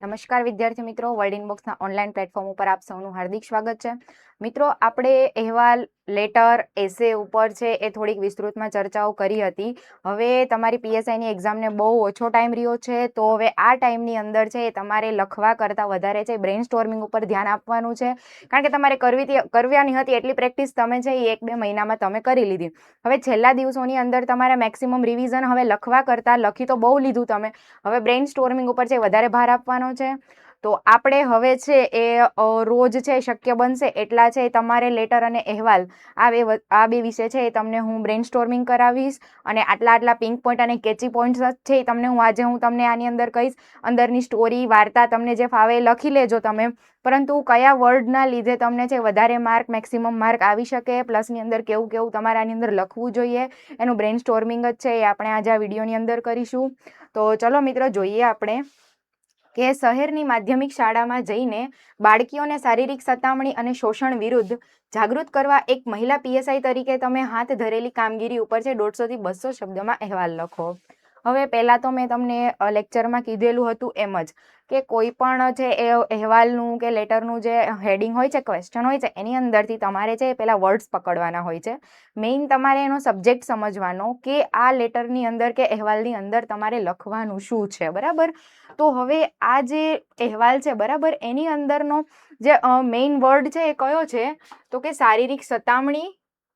નમસ્કાર વિદ્યાર્થી મિત્રો, વર્ડ ઇનબોક્સના ઓનલાઈન પ્લેટફોર્મ ઉપર આપ સૌનું હાર્દિક સ્વાગત છે. મિત્રો, આપણે અહેવાલ, લેટર, એસે ઉપર છે એ થોડીક વિસ્તૃતમાં ચર્ચાઓ કરી હતી. હવે તમારી પીએસઆઈની એક્ઝામને બહુ ઓછો ટાઈમ રહ્યો છે, તો હવે આ ટાઈમની અંદર છે એ તમારે લખવા કરતાં વધારે છે બ્રેઇન સ્ટોર્મિંગ ઉપર ધ્યાન આપવાનું છે. કારણ કે તમારે કરવાની હતી એટલી પ્રેક્ટિસ તમે છે એ 1-2 મહિનામાં તમે કરી લીધી. હવે છેલ્લા દિવસોની અંદર તમારે મેક્સિમમ રિવિઝન હવે લખવા કરતાં લખી તો બહુ લીધું તમે, હવે બ્રેઇન સ્ટોર્મિંગ ઉપર છે વધારે ભાર આપવાનો છે. તો આપણે હવે છે એ રોજ છે શક્ય બનશે એટલા છે તમારે લેટર અને અહેવાલ આ બે વિશે છે એ તમને હું બ્રેઇન સ્ટોર્મિંગ કરાવીશ, અને આટલા પિંક પોઈન્ટ અને કેચી પોઈન્ટ્સ છે એ તમને હું તમને આની અંદર કહીશ. અંદરની સ્ટોરી, વાર્તા તમને જે ફાવે લખી લેજો તમે, પરંતુ કયા વર્ડના લીધે તમને છે વધારે માર્ક, મેક્સિમમ માર્ક આવી શકે, પ્લસની અંદર કેવું તમારે આની અંદર લખવું જોઈએ, એનું બ્રેઇન સ્ટોર્મિંગ જ છે એ આપણે આજે આ વિડીયોની અંદર કરીશું. તો ચલો મિત્રો, જોઈએ આપણે કે શહેરની માધ્યમિક શાળામાં જઈને બાળકીઓને શારીરિક સતામણી અને શોષણ વિરુદ્ધ જાગૃત કરવા એક મહિલા પીએસઆઈ તરીકે તમે હાથ ધરેલી કામગીરી ઉપર છે 150 થી 200 શબ્દમાં અહેવાલ લખો. હવે પહેલાં તો મેં તમને લેક્ચરમાં કીધેલું હતું એમ જ કે કોઈ પણ છે એ અહેવાલનું કે લેટરનું જે હેડિંગ હોય છે, ક્વેશ્ચન હોય છે, એની અંદરથી તમારે છે પહેલાં વર્ડ્સ પકડવાના હોય છે. મેઇન તમારે એનો સબ્જેક્ટ સમજવાનો કે આ લેટરની અંદર કે અહેવાલની અંદર તમારે લખવાનું શું છે, બરાબર. તો હવે આ જે અહેવાલ છે, બરાબર, એની અંદરનો જે મેઇન વર્ડ છે એ કયો છે, તો કે શારીરિક સતામણી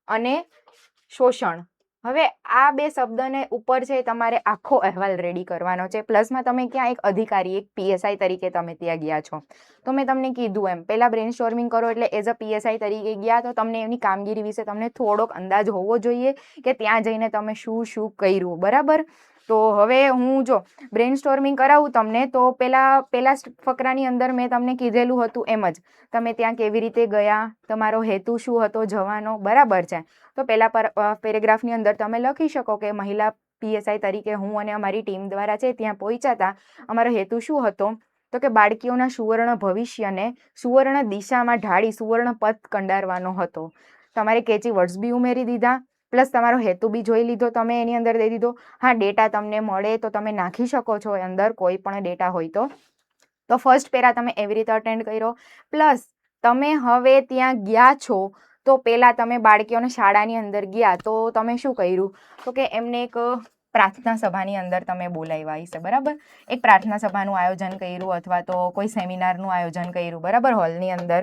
અને શોષણ. હવે આ બે શબ્દને ઉપર છે તમારે આખો અહેવાલ રેડી કરવાનો છે. પ્લસમાં તમે ક્યાં એક અધિકારી, એક પીએસઆઈ તરીકે તમે ત્યાં ગયા છો, તો મેં તમને કીધું એમ પહેલાં બ્રેઇન સ્ટોર્મિંગ કરો એટલે એઝ અ પીએસઆઈ તરીકે ગયા તો તમને એની કામગીરી વિશે તમને થોડોક અંદાજ હોવો જોઈએ કે ત્યાં જઈને તમે શું કર્યું, બરાબર. તો હવે હું જો બ્રેઇન સ્ટોર્મિંગ કરાવું તમને, તો પેલા ફકરાની અંદર મેં તમને કીધેલું હતું એમ જ તમે ત્યાં કેવી રીતે ગયા, તમારો હેતુ શું હતો જવાનો, બરાબર છે. તો પહેલા પેરેગ્રાફની અંદર તમે લખી શકો કે મહિલા પીએસઆઈ તરીકે હું અને અમારી ટીમ દ્વારા છે ત્યાં પહોંચ્યા હતા. અમારો હેતુ શું હતો, તો કે બાળકીઓના સુવર્ણ ભવિષ્યને સુવર્ણ દિશામાં ઢાળી સુવર્ણ પથ કંડારવાનો હતો. તમારે કેચી વર્ડ્સ બી ઉમેરી દીધા, પ્લસ તમારો હેતુ બી જોઈ લીધો, તમે એની અંદર દઈ દીધો. હા, ડેટા તમને મળે તો તમે નાખી શકો છો અંદર, કોઈ પણ ડેટા હોય તો ફર્સ્ટ પેરા તમે એવી રીતે અટેન્ડ કર્યો. પ્લસ તમે હવે ત્યાં ગયા છો તો પહેલાં તમે બાળકીઓને શાળાની અંદર ગયા તો તમે શું કર્યું, તો કે એમને એક પ્રાર્થના સભાની અંદર તમે બોલાવ્યા હશે, બરાબર. એક પ્રાર્થના સભાનું આયોજન કર્યું અથવા તો કોઈ સેમિનારનું આયોજન કર્યું, બરાબર, હોલની અંદર.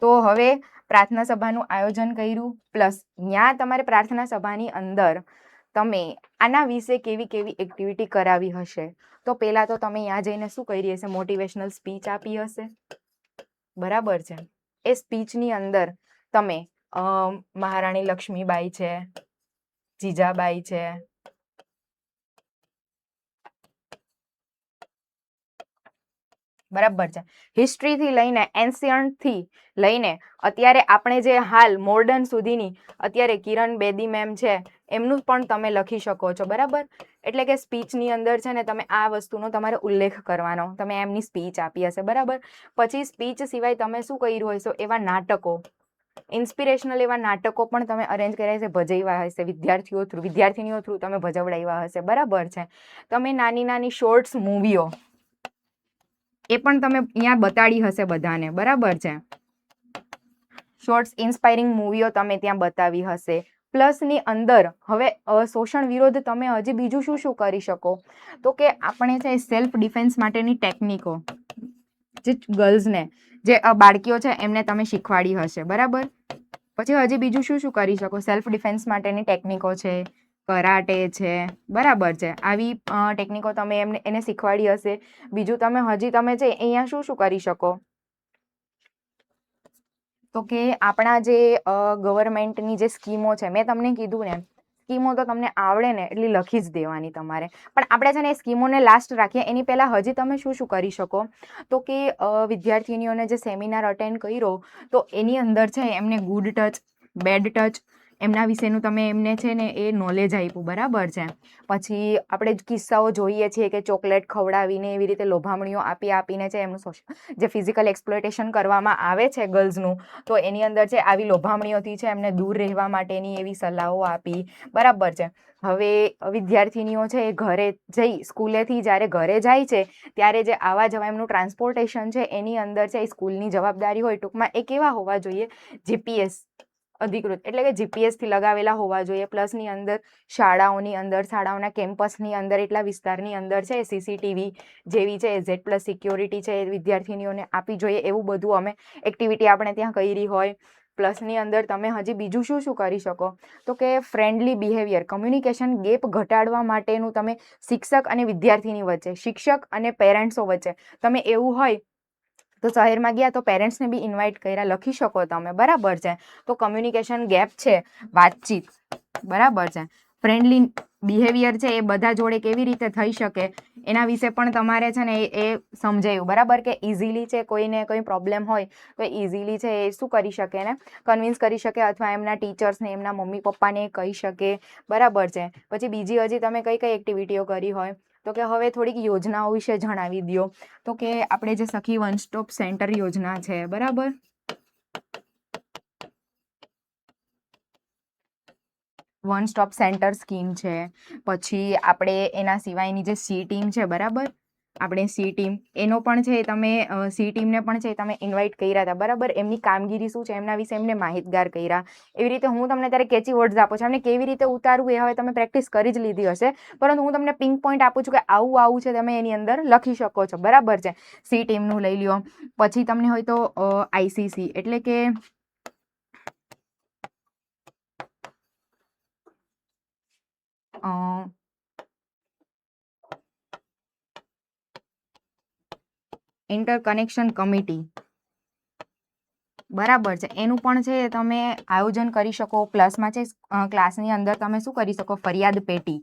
તો હવે પ્રાર્થના સભાનું આયોજન કર્યું, પ્લસ ત્યાં તમારે પ્રાર્થના સભાની અંદર તમે આના વિશે કેવી એક્ટિવિટી કરાવી હશે. તો પહેલાં તો તમે ત્યાં જઈને શું કરી હશે, મોટિવેશનલ સ્પીચ આપી હશે, બરાબર છે. એ સ્પીચની અંદર તમે મહારાણી લક્ષ્મીબાઈ છે, જીજાબાઈ છે, બરાબર છે, હિસ્ટ્રીથી લઈને એન્શિયન્ટથી લઈને અત્યારે આપણે જે હાલ મોડર્ન સુધીની અત્યારે કિરણ બેદી મેમ છે એમનું પણ તમે લખી શકો છો, બરાબર. એટલે કે સ્પીચની અંદર છે ને તમે આ વસ્તુનો તમારે ઉલ્લેખ કરવાનો, તમે એમની સ્પીચ આપી હશે, બરાબર. પછી સ્પીચ સિવાય તમે શું કર્યું હશો, એવા નાટકો, ઇન્સ્પિરેશનલ એવા નાટકો પણ તમે અરેન્જ કર્યા હશે, ભજવ્યા હશે, વિદ્યાર્થીનીઓ થ્રુ તમે ભજવડાવ્યા હશે, બરાબર છે. તમે નાની શોર્ટ્સ મૂવીઓ એ પણ તમે અહીંયા બતાડી હશે બધાને, બરાબર છે. શોર્ટ્સ ઇન્સ્પાયરિંગ મૂવીઓ તમે ત્યાં બતાવી હશે. પ્લસની અંદર હવે શોષણ વિરોધ તમે હજી બીજું શું કરી શકો, તો કે આપણે છે સેલ્ફ ડિફેન્સ માટેની ટેકનિકો જે ગર્લ્સને, જે બાળકીઓ છે એમને તમે શીખવાડી હશે, બરાબર. પછી હજી બીજું શું કરી શકો, સેલ્ફ ડિફેન્સ માટેની ટેકનિકો છે, કરાટે છે, બરાબર છે. આવી ટેકનિકો તમે એને શીખવાડી હશે. બીજું તમે છે અહીંયા શું કરી શકો, તો કે આપણા જે ગવર્મેન્ટની જે સ્કીમો છે, મેં તમને કીધું ને સ્કીમો તો તમને આવડે ને એટલી લખી જ દેવાની તમારે, પણ આપણે છે ને એ સ્કીમોને લાસ્ટ રાખીએ એની પહેલાં હજી તમે શું કરી શકો, તો કે વિદ્યાર્થીનીઓને જે સેમિનાર અટેન્ડ કર્યો તો એની અંદર છે એમને ગુડ ટચ, બેડ ટચ, એમના વિશેનું તમે એમને છે ને એ નોલેજ આપ્યું, બરાબર છે. પછી આપણે કિસ્સાઓ જોઈએ છીએ કે ચોકલેટ ખવડાવીને એવી રીતે લોભામણીઓ આપીને છે એમનું જે ફિઝિકલ એક્સપ્લોઇટેશન કરવામાં આવે છે ગર્લ્સનું, તો એની અંદર છે આવી લોભામણીઓથી છે એમને દૂર રહેવા માટેની એવી સલાહો આપી, બરાબર છે. હવે વિદ્યાર્થીનીઓ છે એ ઘરે જઈ સ્કૂલેથી જ્યારે ઘરે જાય છે ત્યારે જે આવા જવા એમનું ટ્રાન્સપોર્ટેશન છે એની અંદર છે એ સ્કૂલની જવાબદારી હોય. ટૂંકમાં એ કેવા હોવા જોઈએ? જીપીએસ અધિકૃત, એટલે કે જીપીએસથી લગાવેલા હોવા જોઈએ. પ્લસની અંદર શાળાઓની અંદર, શાળાઓના કેમ્પસની અંદર, એટલા વિસ્તારની અંદર છે સીસીટીવી જેવી છે Z+ સિક્યોરિટી છે એ વિદ્યાર્થીનીઓને આપવી જોઈએ. એવું બધું અમે એક્ટિવિટી આપણે ત્યાં કરી હોય. પ્લસની અંદર તમે હજી બીજું શું શું કરી શકો? તો કે ફ્રેન્ડલી બિહેવિયર, કમ્યુનિકેશન ગેપ ઘટાડવા માટેનું તમે શિક્ષક અને વિદ્યાર્થીની વચ્ચે, શિક્ષક અને પેરેન્ટ્સો વચ્ચે તમે એવું હોય તો શહેરમાં ગયા તો પેરેન્ટ્સને બી ઇન્વાઇટ કર્યા લખી શકો તમે, બરાબર છે. તો કમ્યુનિકેશન ગેપ છે, વાતચીત, બરાબર છે. ફ્રેન્ડલી બિહેવિયર છે એ બધા જોડે કેવી રીતે થઈ શકે એના વિશે પણ તમારે છે ને એ સમજાયું, બરાબર. કે ઇઝીલી છે કોઈને કોઈ પ્રોબ્લેમ હોય તો ઇઝીલી છે એ શું કરી શકે ને કન્વિન્સ કરી શકે, અથવા એમના ટીચર્સને, એમના મમ્મી પપ્પાને કહી શકે, બરાબર છે. પછી બીજી હજી તમે કઈ કઈ એક્ટિવિટીઓ કરી હોય? તો કે હવે થોડીક યોજનાઓ વિશે જણાવી દો. તો કે આપણે જે સખી વન સ્ટોપ સેન્ટર યોજના છે, બરાબર. વન સ્ટોપ સેન્ટર સ્કીમ છે. પછી આપણે એના સિવાયની જે સી ટીમ છે, બરાબર. આપણે સી ટીમ એનો પણ છે તમે સી ટીમને પણ છે તમે ઇન્વાઇટ કર્યા હતા, બરાબર. એમની કામગીરી શું છે એમના વિશે એમને માહિતગાર કર્યા. એવી રીતે હું તમને ત્યારે કેચી વર્ડ્સ આપું છું, એમને કેવી રીતે ઉતારવું એ હવે તમે પ્રેક્ટિસ કરી જ લીધી હશે, પરંતુ હું તમને પિંક પોઈન્ટ આપું છું કે આવું આવું છે તમે એની અંદર લખી શકો છો, બરાબર છે. સી ટીમનું લઈ લ્યો. પછી તમને હોય તો આઈસીસી, એટલે કે ઇન્ટરકનેક્શન કમિટી, બરાબર છે. એનું પણ છે તમે આયોજન કરી શકો. પ્લસમાં છે ક્લાસની અંદર તમે શું કરી શકો? ફરિયાદ પેટી,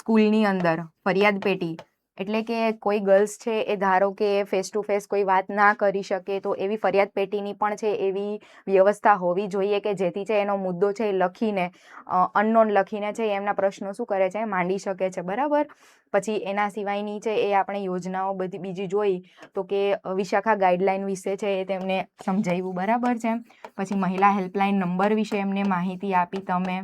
સ્કૂલની અંદર ફરિયાદ પેટી, એટલે કે કોઈ ગર્લ્સ છે એ ધારો કે ફેસ ટુ ફેસ કોઈ વાત ના કરી શકે તો એવી ફરિયાદ પેટીની પણ છે એવી વ્યવસ્થા હોવી જોઈએ કે જેથી છે એનો મુદ્દો છે એ લખીને અનનોન લખીને છે એમના પ્રશ્નો શું કરે છે માંડી શકે છે, બરાબર. પછી એના સિવાયની છે એ આપણે યોજનાઓ બધી બીજી જોઈ તો કે વિશાખા ગાઈડલાઈન વિશે છે એ તેમને સમજાવ્યું, બરાબર છે. પછી મહિલા હેલ્પલાઇન નંબર વિશે એમને માહિતી આપી તમે.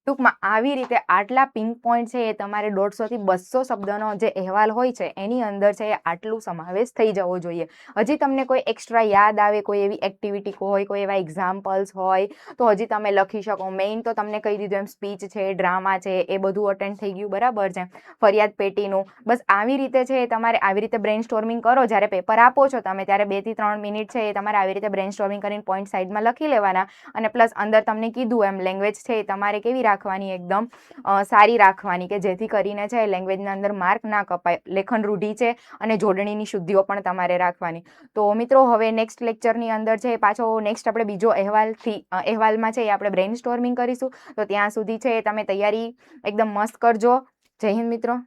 ટૂંકમાં આવી રીતે આટલા પિંક પોઈન્ટ છે એ તમારે 150 થી 200 શબ્દનો જે અહેવાલ હોય છે એની અંદર છે એ આટલું સમાવેશ થઈ જવો જોઈએ. હજી તમને કોઈ એક્સ્ટ્રા યાદ આવે, કોઈ એવી એક્ટિવિટી હોય, કોઈ એવા એક્ઝામ્પલ્સ હોય તો હજી તમે લખી શકો. મેઇન તો તમને કહી દીધું એમ સ્પીચ છે, ડ્રામા છે એ બધું અટેન્ડ થઈ ગયું, બરાબર છે. ફરિયાદ પેટીનું બસ આવી રીતે છે તમારે આવી રીતે બ્રેન સ્ટોર્મિંગ કરો. જ્યારે પેપર આપો છો તમે ત્યારે 2 થી 3 મિનિટ છે એ તમારે આવી રીતે બ્રેન સ્ટોર્મિંગ કરીને પોઈન્ટ સાઈડમાં લખી લેવાના. અને પ્લસ અંદર તમને કીધું એમ લેંગ્વેજ છે એ તમારે કેવી રાખવાની? એકદમ સારી રાખવાની, કે જેથી કરીને છે લેંગ્વેજના અંદર માર્ક ના કપાય. લેખન રૂઢિ છે અને જોડણીની શુદ્ધિઓ પણ તમારે રાખવાની. તો મિત્રો હવે નેક્સ્ટ લેક્ચરની અંદર છે પાછો નેક્સ્ટ આપણે બીજો અહેવાલમાં છે એ આપણે બ્રેઇન સ્ટોર્મિંગ કરીશું. તો ત્યાં સુધી છે તમે તૈયારી એકદમ મસ્ત કરજો. જય હિન્દ મિત્રો.